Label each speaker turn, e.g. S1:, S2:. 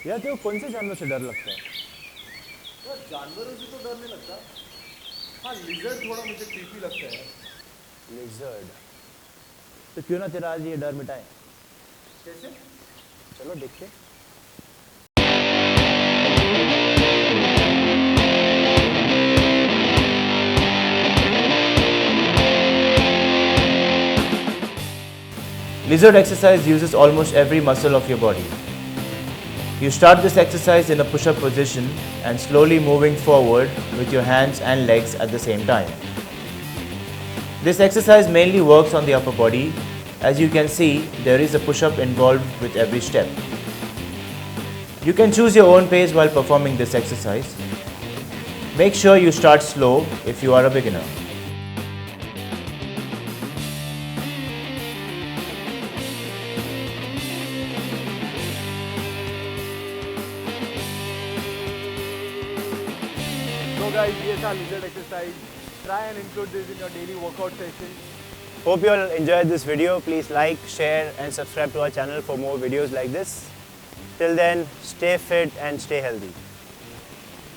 S1: यार तेरे को कौन से जानवर से डर लगता है?
S2: यार जानवरों से तो डर नहीं लगता। हाँ लिजर्ड थोड़ा मुझे क्रीपी लगता है।
S1: लिजर्ड। तो क्यों ना तेरा आज ये डर मिटाए?
S2: कैसे?
S1: चलो देखते हैं। Lizard exercise uses almost every muscle of your body. You start this exercise in a push-up position and slowly moving forward with your hands and legs at the same time. This exercise mainly works on the upper body. As you can see, there is a push-up involved with every step. You can choose your own pace while performing this exercise. Make sure you start slow if you are a beginner.
S2: So guys, ये था lizard exercise. Try and include this in your daily workout session.
S1: Hope you all enjoyed this video. Please like, share and subscribe to our channel for more videos like this. Till then, stay fit and stay healthy.